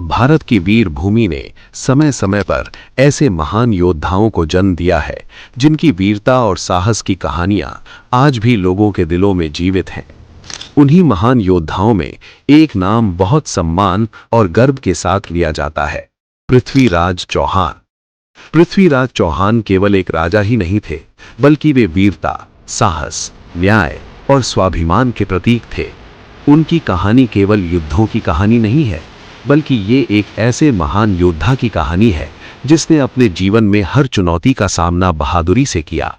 भारत की वीर भूमि ने समय समय पर ऐसे महान योद्धाओं को जन्म दिया है जिनकी वीरता और साहस की कहानियां आज भी लोगों के दिलों में जीवित हैं। उन्हीं महान योद्धाओं में एक नाम बहुत सम्मान और गर्व के साथ लिया जाता है, पृथ्वीराज चौहान। पृथ्वीराज चौहान केवल एक राजा ही नहीं थे, बल्कि वे वीरता, साहस, न्याय और स्वाभिमान के प्रतीक थे। उनकी कहानी केवल युद्धों की कहानी नहीं है, बल्कि ये एक ऐसे महान योद्धा की कहानी है जिसने अपने जीवन में हर चुनौती का सामना बहादुरी से किया।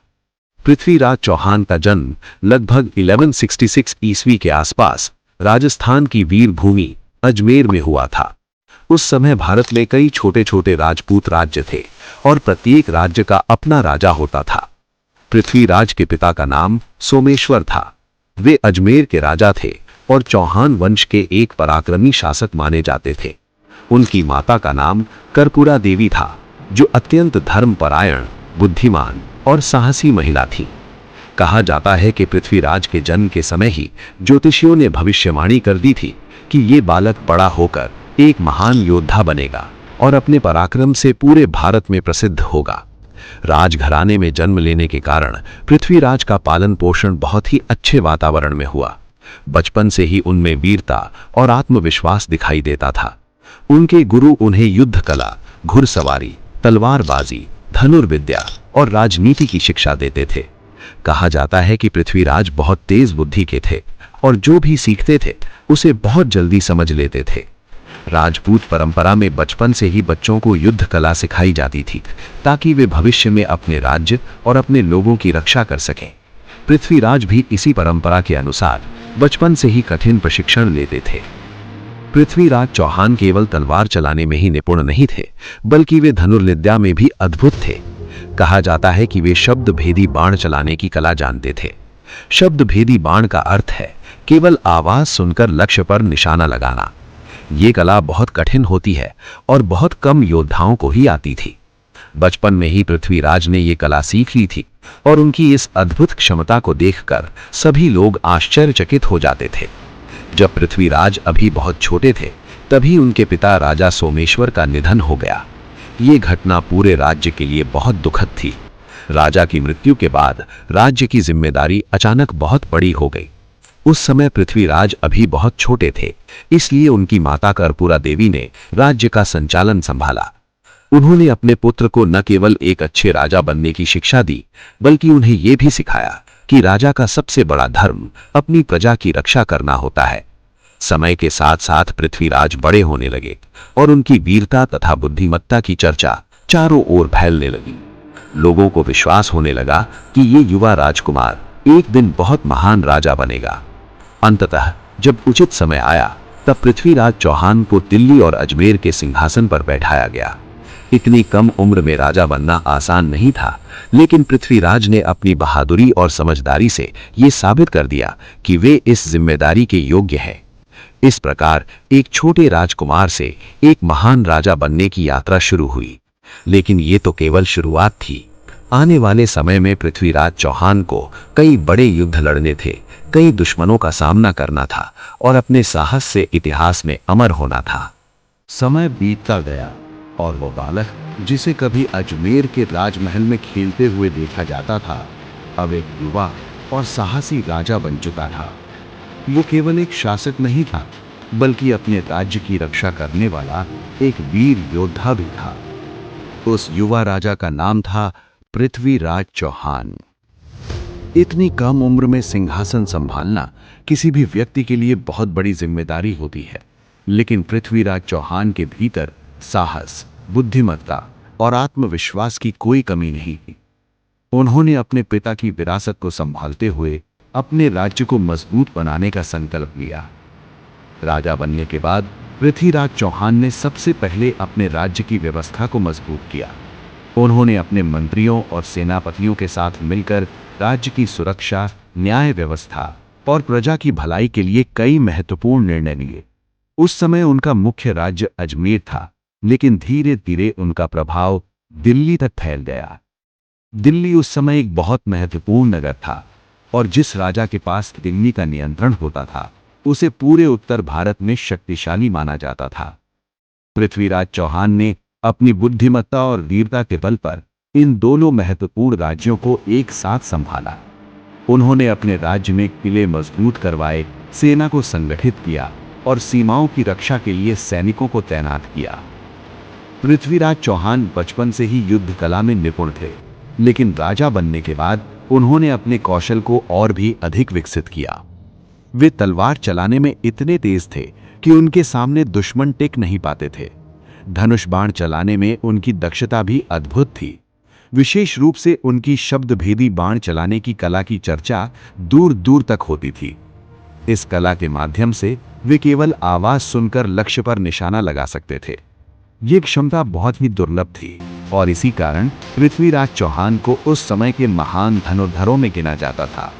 पृथ्वीराज चौहान का जन्म लगभग 1166 ईस्वी के आसपास राजस्थान की वीर भूमि अजमेर में हुआ था। उस समय भारत में कई छोटे छोटे राजपूत राज्य थे और प्रत्येक राज्य का अपना राजा होता था। पृथ्वीराज के पिता का नाम सोमेश्वर था। वे अजमेर के राजा थे और चौहान वंश के एक पराक्रमी शासक माने जाते थे। उनकी माता का नाम कर्पूरा देवी था, जो अत्यंत धर्मपरायण, बुद्धिमान और साहसी महिला थी। कहा जाता है कि पृथ्वीराज के जन्म के समय ही ज्योतिषियों ने भविष्यवाणी कर दी थी कि ये बालक बड़ा होकर एक महान योद्धा बनेगा और अपने पराक्रम से पूरे भारत में प्रसिद्ध होगा। राजघराने में जन्म लेने के कारण पृथ्वीराज का पालन पोषण बहुत ही अच्छे वातावरण में हुआ। बचपन से ही उनमें वीरता और आत्मविश्वास दिखाई देता था। उनके गुरु उन्हें युद्ध कला, घुड़सवारी, तलवारबाजी, धनुर्विद्या और राजनीति की शिक्षा देते थे। कहा जाता है कि पृथ्वीराज बहुत तेज बुद्धि के थे और जो भी सीखते थे उसे बहुत जल्दी समझ लेते थे। राजपूत परंपरा में बचपन से ही बच्चों को युद्ध कला सिखाई जाती थी ताकि वे भविष्य में अपने राज्य और अपने लोगों की रक्षा कर सकें। पृथ्वीराज भी इसी परंपरा के अनुसार बचपन से ही कठिन प्रशिक्षण लेते थे। पृथ्वीराज चौहान केवल तलवार चलाने में ही निपुण नहीं थे, बल्कि वे धनुर्विद्या में भी अद्भुत थे। कहा जाता है कि वे शब्द भेदी बाण चलाने की कला जानते थे। शब्द भेदी बाण का अर्थ है केवल आवाज सुनकर लक्ष्य पर निशाना लगाना। ये कला बहुत कठिन होती है और बहुत कम योद्धाओं को ही आती थी। बचपन में ही पृथ्वीराज ने ये कला सीख ली थी और उनकी इस अद्भुत क्षमता को देखकर सभी लोग आश्चर्यचकित हो जाते थे। जब पृथ्वीराज अभी बहुत छोटे थे, तभी उनके पिता राजा सोमेश्वर का निधन हो गया। ये घटना पूरे राज्य के लिए बहुत दुखद थी। राजा की मृत्यु के बाद राज्य की जिम्मेदारी अचानक बहुत बड़ी हो गई। उस समय पृथ्वीराज अभी बहुत छोटे थे, इसलिए उनकी माता कर्पूरा देवी ने राज्य का संचालन संभाला। उन्होंने अपने पुत्र को न केवल एक अच्छे राजा बनने की शिक्षा दी, बल्कि उन्हें यह भी सिखाया कि राजा का सबसे बड़ा धर्म अपनी प्रजा की रक्षा करना होता है। समय के साथ साथ पृथ्वीराज बड़े होने लगे और उनकी वीरता तथा बुद्धिमत्ता की चर्चा चारों ओर फैलने लगी। लोगों को विश्वास होने लगा कि ये युवा राजकुमार एक दिन बहुत महान राजा बनेगा। अंततः जब उचित समय आया, तब पृथ्वीराज चौहान को दिल्ली और अजमेर के सिंहासन पर बैठाया गया। इतनी कम उम्र में राजा बनना आसान नहीं था, लेकिन पृथ्वीराज ने अपनी बहादुरी और समझदारी से ये साबित कर दिया कि वे इस जिम्मेदारी के योग्य हैं। इस प्रकार एक छोटे राजकुमार से एक महान राजा बनने की यात्रा शुरू हुई। लेकिन ये तो केवल शुरुआत थी। आने वाले समय में पृथ्वीराज चौहान को कई बड़े युद्ध लड़ने थे, कई दुश्मनों का सामना करना था और अपने साहस से इतिहास में अमर होना था। समय बीतता गया और वो बालक जिसे कभी अजमेर के राजमहल में खेलते हुए देखा जाता था, अब एक युवा और साहसी राजा बन चुका था। वो केवल एक शासक नहीं था, बल्कि अपने राज्य की रक्षा करने वाला एक वीर योद्धा भी था। उस युवा राजा का नाम था पृथ्वीराज चौहान। इतनी कम उम्र में सिंहासन संभालना किसी भी व्यक्ति के लिए बहुत बड़ी जिम्मेदारी होती है, लेकिन पृथ्वीराज चौहान के भीतर साहस, बुद्धिमत्ता और आत्मविश्वास की कोई कमी नहीं थी। उन्होंने अपने पिता की विरासत को संभालते हुए अपने राज्य को मजबूत बनाने का संकल्प लिया। राजा बनने के बाद पृथ्वीराज चौहान ने सबसे पहले अपने राज्य की व्यवस्था को मजबूत किया। उन्होंने अपने मंत्रियों और सेनापतियों के साथ मिलकर राज्य की सुरक्षा, न्याय व्यवस्था और प्रजा की भलाई के लिए कई महत्वपूर्ण निर्णय लिए। उस समय उनका मुख्य राज्य अजमेर था, लेकिन धीरे धीरे उनका प्रभाव दिल्ली तक फैल गया। दिल्ली उस समय एक बहुत महत्वपूर्ण नगर था और जिस राजा के पास दिल्ली का नियंत्रण होता था, उसे पूरे उत्तर भारत में शक्तिशाली माना जाता था। पृथ्वीराज चौहान ने अपनी बुद्धिमत्ता और वीरता के बल पर इन दोनों महत्वपूर्ण राज्यों को एक साथ संभाला। उन्होंने अपने राज्य में किले मजबूत करवाए, सेना को संगठित किया और सीमाओं की रक्षा के लिए सैनिकों को तैनात किया। पृथ्वीराज चौहान बचपन से ही युद्ध कला में निपुण थे, लेकिन राजा बनने के बाद उन्होंने अपने कौशल को और भी अधिक विकसित किया। वे तलवार चलाने में इतने तेज थे कि उनके सामने दुश्मन टिक नहीं पाते थे। धनुष बाण चलाने में उनकी दक्षता भी अद्भुत थी। विशेष रूप से उनकी शब्दभेदी बाण चलाने की कला की चर्चा दूर दूर तक होती थी। इस कला के माध्यम से वे केवल आवाज सुनकर लक्ष्य पर निशाना लगा सकते थे। ये क्षमता बहुत ही दुर्लभ थी और इसी कारण पृथ्वीराज चौहान को उस समय के महान धनुर्धरों में गिना जाता था।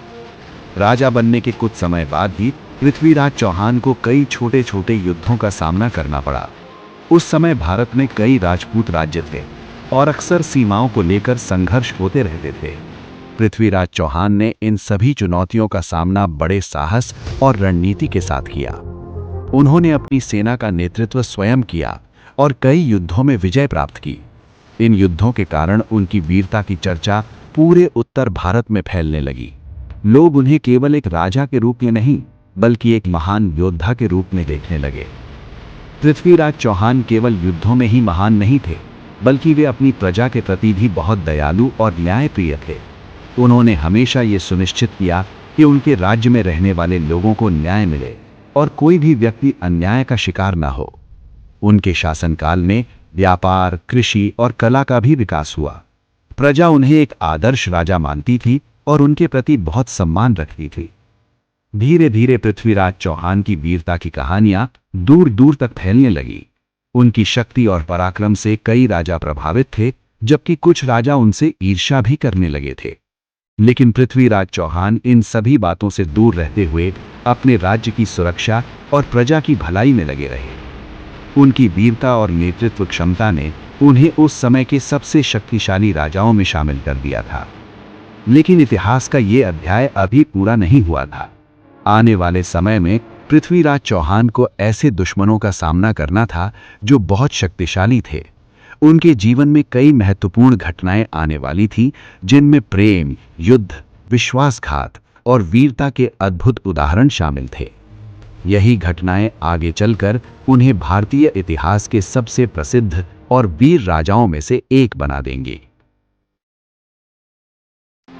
राजा बनने के कुछ समय बाद ही पृथ्वीराज चौहान को कई छोटे छोटे युद्धों का सामना करना पड़ा। उस समय भारत में कई राजपूत राज्य थे और अक्सर सीमाओं को लेकर संघर्ष होते रहते थे। पृथ्वीराज चौहान ने इन सभी चुनौतियों का सामना बड़े साहस और रणनीति के साथ किया। उन्होंने अपनी सेना का नेतृत्व स्वयं किया और कई युद्धों में विजय प्राप्त की। इन युद्धों के कारण उनकी वीरता की चर्चा पूरे उत्तर भारत में फैलने लगी। लोग उन्हें केवल एक राजा के रूप में नहीं, बल्कि एक महान योद्धा के रूप में देखने लगे। पृथ्वीराज चौहान केवल युद्धों में ही महान नहीं थे, बल्कि वे अपनी प्रजा के प्रति भी बहुत दयालु और न्यायप्रिय थे। उन्होंने हमेशा ये सुनिश्चित किया कि उनके राज्य में रहने वाले लोगों को न्याय मिले और कोई भी व्यक्ति अन्याय का शिकार न हो। उनके शासनकाल में व्यापार, कृषि और कला का भी विकास हुआ। प्रजा उन्हें एक आदर्श राजा मानती थी और उनके प्रति बहुत सम्मान रखती थी। धीरे धीरे पृथ्वीराज चौहान की वीरता की कहानियां दूर दूर तक फैलने लगी। उनकी शक्ति और पराक्रम से कई राजा प्रभावित थे, जबकि कुछ राजा उनसे ईर्ष्या भी करने लगे थे। लेकिन पृथ्वीराज चौहान इन सभी बातों से दूर रहते हुए अपने राज्य की सुरक्षा और प्रजा की भलाई में लगे रहे। उनकी वीरता और नेतृत्व क्षमता ने उन्हें उस समय के सबसे शक्तिशाली राजाओं में शामिल कर दिया था। लेकिन इतिहास का ये अध्याय अभी पूरा नहीं हुआ था। आने वाले समय में पृथ्वीराज चौहान को ऐसे दुश्मनों का सामना करना था जो बहुत शक्तिशाली थे। उनके जीवन में कई महत्वपूर्ण घटनाएं आने वाली थी, जिनमें प्रेम, युद्ध, विश्वासघात और वीरता के अद्भुत उदाहरण शामिल थे। यही घटनाएं आगे चलकर उन्हें भारतीय इतिहास के सबसे प्रसिद्ध और वीर राजाओं में से एक बना देंगी।